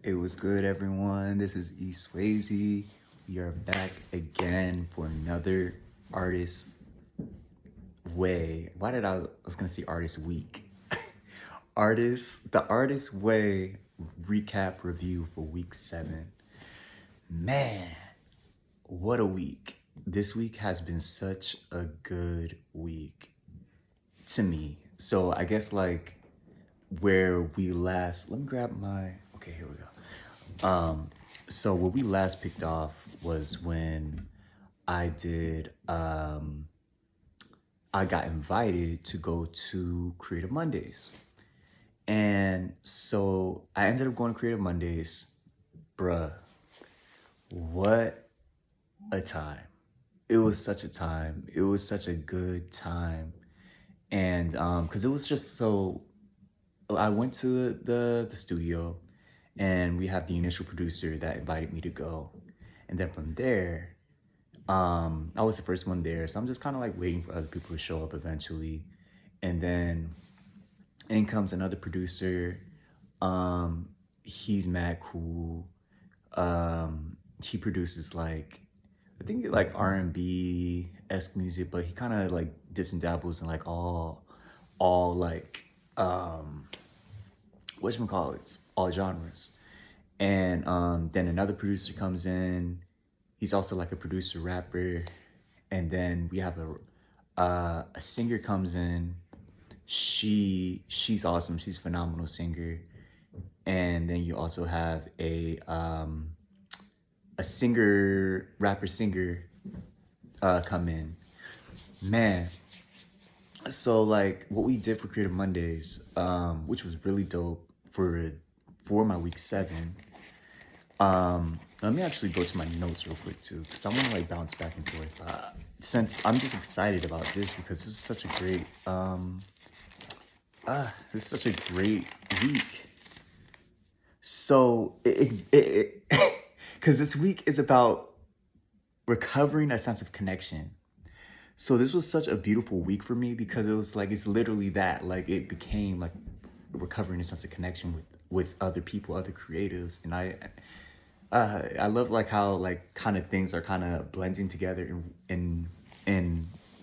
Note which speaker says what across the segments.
Speaker 1: It was good, everyone. This is E Swayze. We are back again for another artist way. Why did I was gonna say artist week? The artist way recap review for week 7. Man, what a week. This week has been such a good week to me. So I guess like where we last, let me grab my, okay, here we go. So where we last picked off was when I did, I got invited to go to Creative Mondays. And so I ended up going to Creative Mondays. Bruh, what a time. It was such a time. It was such a good time. And because it was just so, I went to the studio and we have the initial producer that invited me to go. And then from there, I was the first one there. So I'm just kind of like waiting for other people to show up eventually. And then in comes another producer. He's mad cool. He produces like, I think like R&B-esque music, but he kind of like dips and dabbles in like all like, whatchamacallits, all genres. And then another producer comes in. He's also like a producer rapper. And then we have a singer comes in. She's awesome. She's a phenomenal singer. And then you also have a rapper singer come in. Man, so like what we did for Creative Mondays, which was really dope for my week 7. Let me actually go to my notes real quick too, because I want to like bounce back and forth. Since I'm just excited about this because this is such a great week. So because this week is about recovering a sense of connection. So this was such a beautiful week for me because it was like, it's literally that, like it became like recovering a sense of connection with other people, other creatives. And I love like how like kind of things are kind of blending together in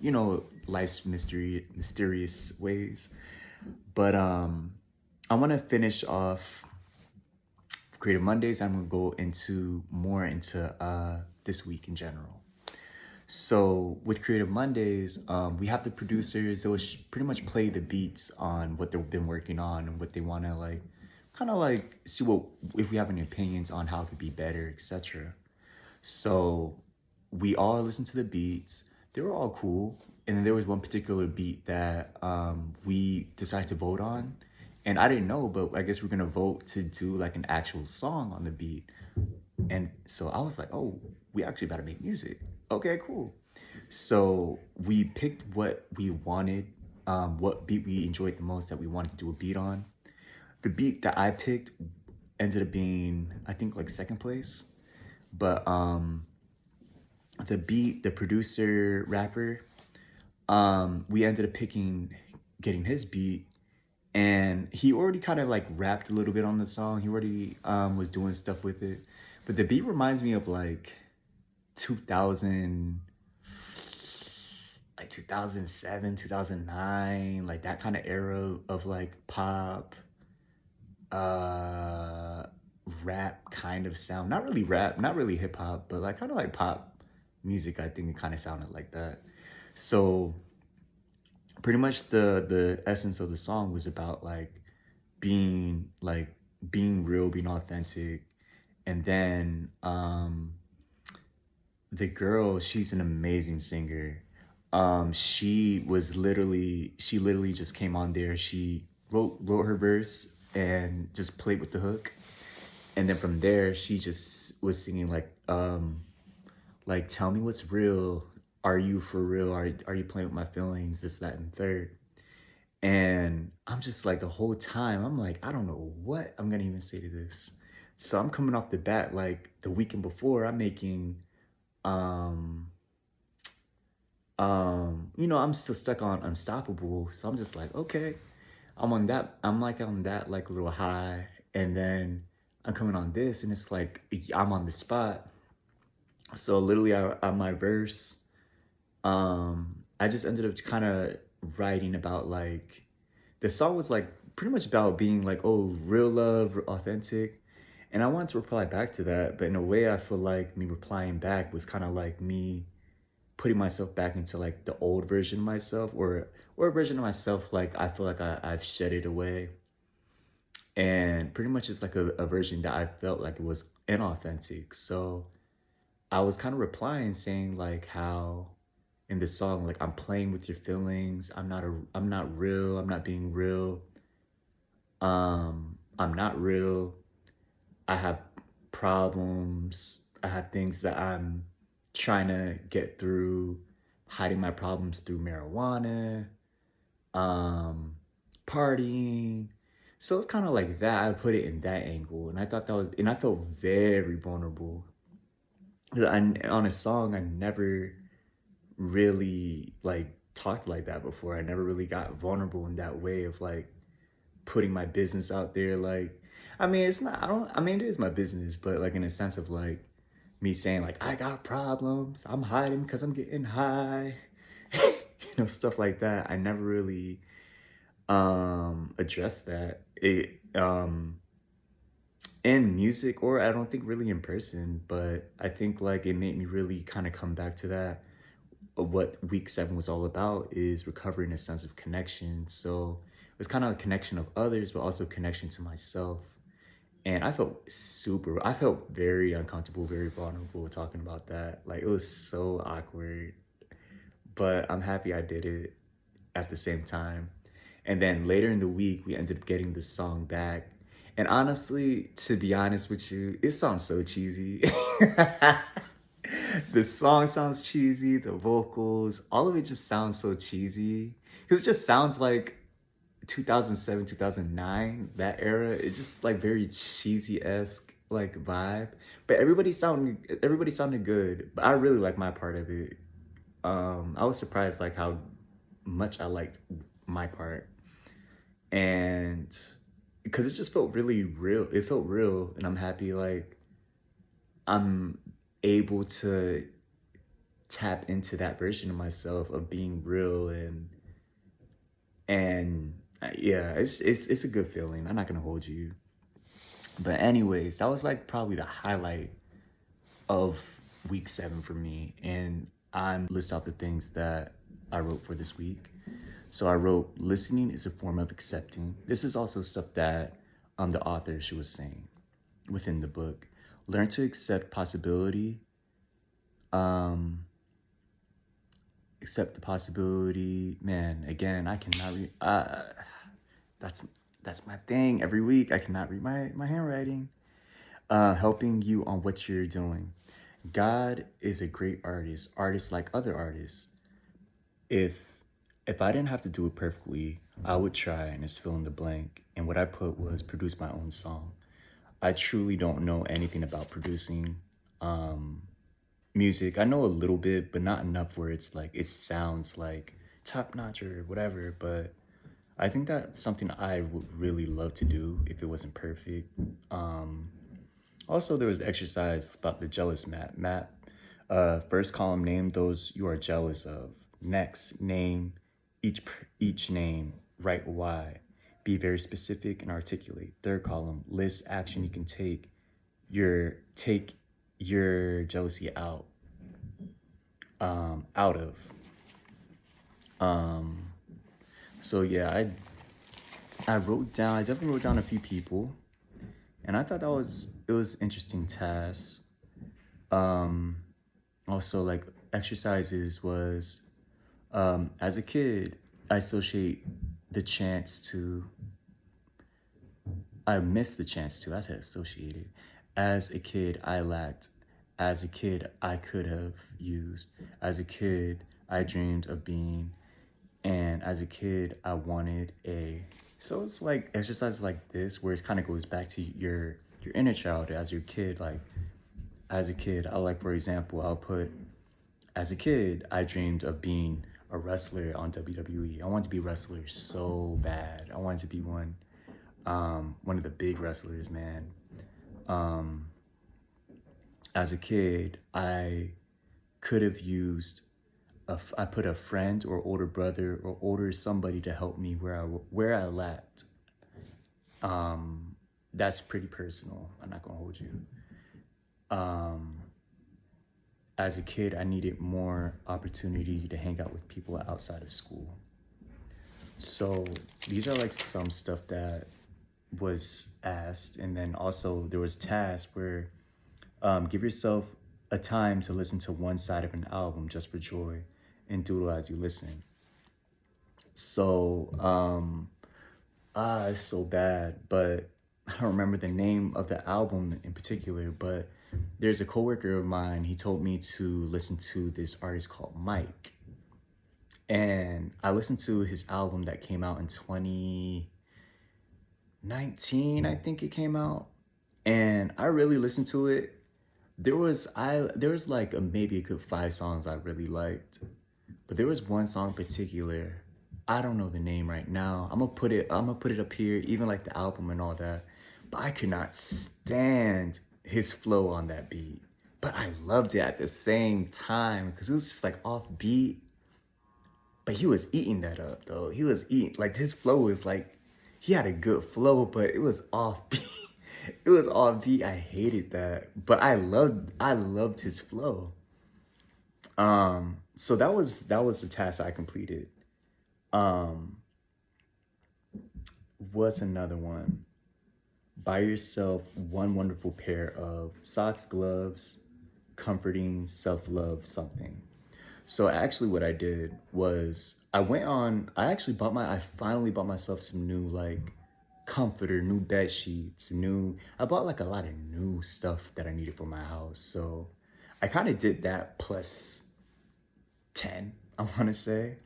Speaker 1: you know, life's mysterious ways. But I want to finish off Creative Mondays. I'm gonna go more into this week in general. So with Creative Mondays, we have the producers that will pretty much play the beats on what they've been working on and what they want to like, kind of like see if we have any opinions on how it could be better, etc. So we all listened to the beats. They were all cool. And then there was one particular beat that we decided to vote on. And I didn't know, but I guess we're going to vote to do like an actual song on the beat. And so I was like, oh, we actually about to make music. Okay, cool. So we picked what we wanted, what beat we enjoyed the most that we wanted to do a beat on. The beat that I picked ended up being, I think, like second place. But the producer, rapper, we ended up getting his beat. And he already kind of like rapped a little bit on the song. He already was doing stuff with it. But the beat reminds me of like 2007, 2009, like that kind of era of like pop, rap kind of sound. Not really rap, not really hip hop, but like kind of like pop music. I think it kind of sounded like that. So pretty much the essence of the song was about like being real, being authentic. And then the girl, she's an amazing singer. She literally just came on there. She wrote her verse and just played with the hook. And then from there, she just was singing like tell me what's real. Are you for real? Are you playing with my feelings? This, that, and third. And I'm just like the whole time, I'm like, I don't know what I'm gonna even say to this. So I'm coming off the bat like the weekend before, I'm making you know, I'm still stuck on Unstoppable. So I'm just like, okay, I'm on that like little high. And then I'm coming on this, and it's like I'm on the spot. So literally, on my verse, I just ended up kind of writing about like the song was like pretty much about being like, oh, real love, authentic. And I wanted to reply back to that, but in a way, I feel like me replying back was kind of like me putting myself back into like the old version of myself, or a version of myself like I feel like I've shed it away. And pretty much it's like a version that I felt like it was inauthentic. So I was kind of replying saying like how in this song, like I'm playing with your feelings. I'm not real. I'm not being real. I'm not real. I have problems. I have things that I'm trying to get through, hiding my problems through marijuana, um, partying. So it's kind of like that. I put it in that angle, and I thought that was, and I felt very vulnerable. 'Cause on a song, I never really like talked like that before. I never really got vulnerable in that way of like putting my business out there. Like, I mean, it's not, I don't, I mean, it is my business, but like in a sense of like me saying like, I got problems, I'm hiding because I'm getting high, stuff like that. I never really addressed that in music, or I don't think really in person, but I think like it made me really kind of come back to that. What week 7 was all about is recovering a sense of connection. So it was kind of a connection of others, but also connection to myself. And I felt very uncomfortable, very vulnerable talking about that. Like it was so awkward, but I'm happy I did it at the same time. And then later in the week, we ended up getting the song back. And honestly, to be honest with you, it sounds so cheesy. The song sounds cheesy, the vocals, all of it just sounds so cheesy. Because it just sounds like 2007, 2009, that era. It's just like very cheesy-esque like vibe. But everybody sounded good. But I really like my part of it. I was surprised like how much I liked my part. And because it just felt really real. It felt real, and I'm happy like I'm able to tap into that version of myself of being real, and yeah, it's a good feeling. I'm not gonna hold you. But anyways, that was like probably the highlight of week 7 for me. And I'm list out the things that I wrote for this week. So I wrote, listening is a form of accepting. This is also stuff that the author, she was saying within the book. Learn to accept possibility. Accept the possibility. Man, again, I cannot read. That's my thing. Every week, I cannot read my handwriting. Helping you on what you're doing. God is a great artist like other artists. If I didn't have to do it perfectly, I would try and just fill in the blank. And what I put was produce my own song. I truly don't know anything about producing music. I know a little bit, but not enough where it's like it sounds like top notch or whatever. But I think that's something I would really love to do if it wasn't perfect. Also, there was the exercise about the jealous map. First column, name those you are jealous of. Next, name each name. Write why. Be very specific and articulate. Third column, list action you can take your jealousy out of. So yeah, I definitely wrote down a few people, and I thought it was interesting task. Also like exercises was, as a kid, I missed the chance to, I said associated. As a kid, I lacked. As a kid, I could have used. As a kid, I dreamed of being. And as a kid, I wanted a. So it's like exercises like this where it kind of goes back to your inner child as your kid. Like, as a kid, for example, I'll put, as a kid, I dreamed of being a wrestler on WWE. I wanted to be a wrestler so bad. I wanted to be one of the big wrestlers, man. um, as a kid, I could have used I put a friend or older brother or older somebody to help me where I lacked. Um, that's pretty personal. I'm not gonna hold you. Um, as a kid, I needed more opportunity to hang out with people outside of school. So these are like some stuff that was asked, and then also there was tasks where give yourself a time to listen to one side of an album just for joy, and doodle as you listen. So it's so bad, but I don't remember the name of the album in particular, but there's a coworker of mine, he told me to listen to this artist called Mike. And I listened to his album that came out in 2019, I think it came out. And I really listened to it. There was like maybe a good 5 songs I really liked. But there was one song in particular. I don't know the name right now. I'm gonna put it up here, even like the album and all that. But I could not stand his flow on that beat. But I loved it at the same time because it was just like offbeat. But he was eating that up though. He was eating like his flow was like he had a good flow, but it was offbeat. It was offbeat. I hated that. But I loved his flow. So that was the task I completed. Um, what's another one? Buy yourself one wonderful pair of socks, gloves, comforting, self-love, something. So actually what I did was I finally bought myself some new like comforter, new bed sheets, I bought like a lot of new stuff that I needed for my house. So I kind of did that plus 10, I want to say.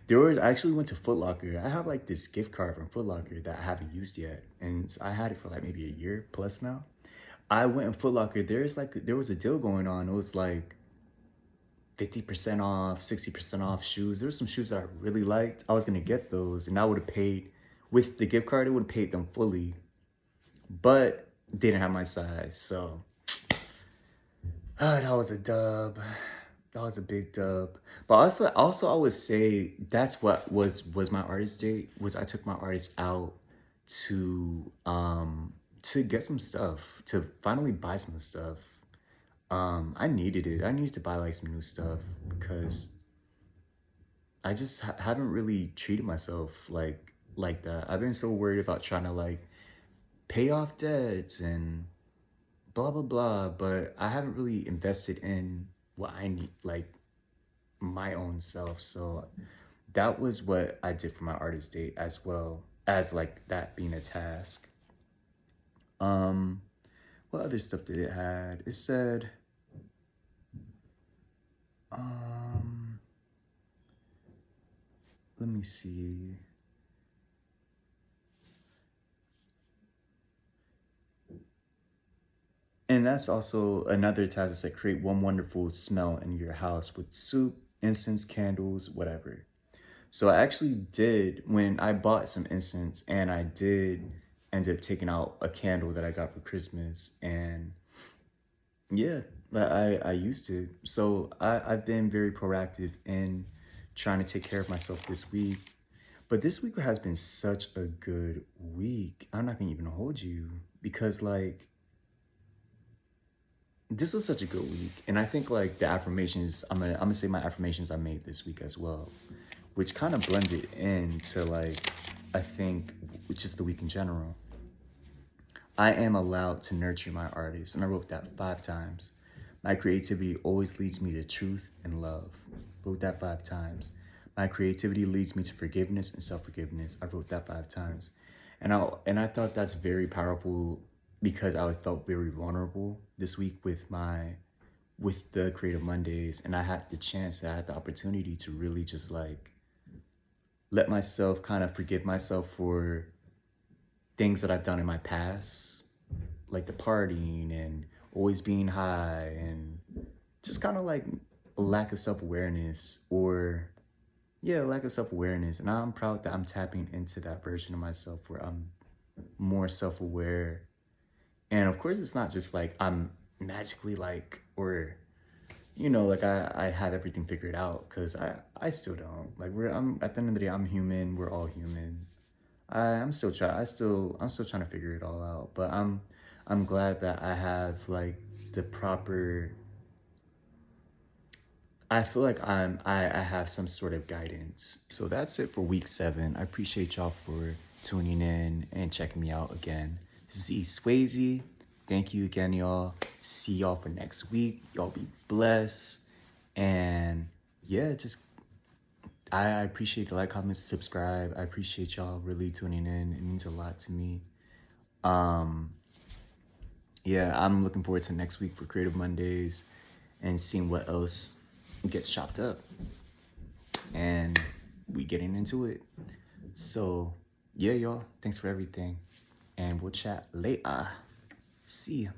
Speaker 1: I actually went to Foot Locker. I have like this gift card from Foot Locker that I haven't used yet. And I had it for like maybe a year plus now. I went in Foot Locker. There was a deal going on. It was like 50% off, 60% off shoes. There were some shoes that I really liked. I was gonna get those and I would have paid with the gift card, it would have paid them fully. But they didn't have my size. So that was a dub. That was a big dub. But also I would say that's what was my artist date, was I took my artist out to get some stuff, to finally buy some stuff. I needed it. I needed to buy like some new stuff because I just haven't really treated myself like that. I've been so worried about trying to like pay off debts and blah blah blah, but I haven't really invested in what I need, like my own self. So that was what I did for my artist date, as well as like that being a task. Um, what other stuff did it had? It said, um, let me see. And that's also another task that said create one wonderful smell in your house with soup, incense, candles, whatever. So I actually did, when I bought some incense, and I did end up taking out a candle that I got for Christmas. And yeah, I used it. So I've been very proactive in trying to take care of myself this week. But this week has been such a good week. I'm not gonna even hold you because like this was such a good week. And I think like the affirmations, I'm gonna say my affirmations I made this week as well, which kind of blended into like, I think, just the week in general. I am allowed to nurture my artist. And I wrote that 5 times. My creativity always leads me to truth and love. Wrote that 5 times. My creativity leads me to forgiveness and self-forgiveness. I wrote that 5 times. And I thought that's very powerful because I felt very vulnerable this week with the Creative Mondays. And I had the opportunity to really just like let myself kind of forgive myself for things that I've done in my past, like the partying and always being high and just kind of like a lack of self-awareness, or yeah, lack of self-awareness. And I'm proud that I'm tapping into that version of myself where I'm more self-aware And of course, it's not just like I'm magically like, or you know, like I have everything figured out, because I still don't. Like I'm at the end of the day, I'm human. We're all human. I'm still I'm still trying to figure it all out. But I'm glad that I have like the proper. I feel like I have some sort of guidance. So that's it for week 7. I appreciate y'all for tuning in and checking me out again. Z Swayze, thank you again, y'all. See y'all for next week. Y'all be blessed. And yeah, just I appreciate the like, comment, subscribe. I appreciate y'all really tuning in. It means a lot to me. Um, yeah, I'm looking forward to next week for Creative Mondays and seeing what else gets chopped up. And we getting into it. So yeah, y'all, thanks for everything. And we'll chat later. See ya.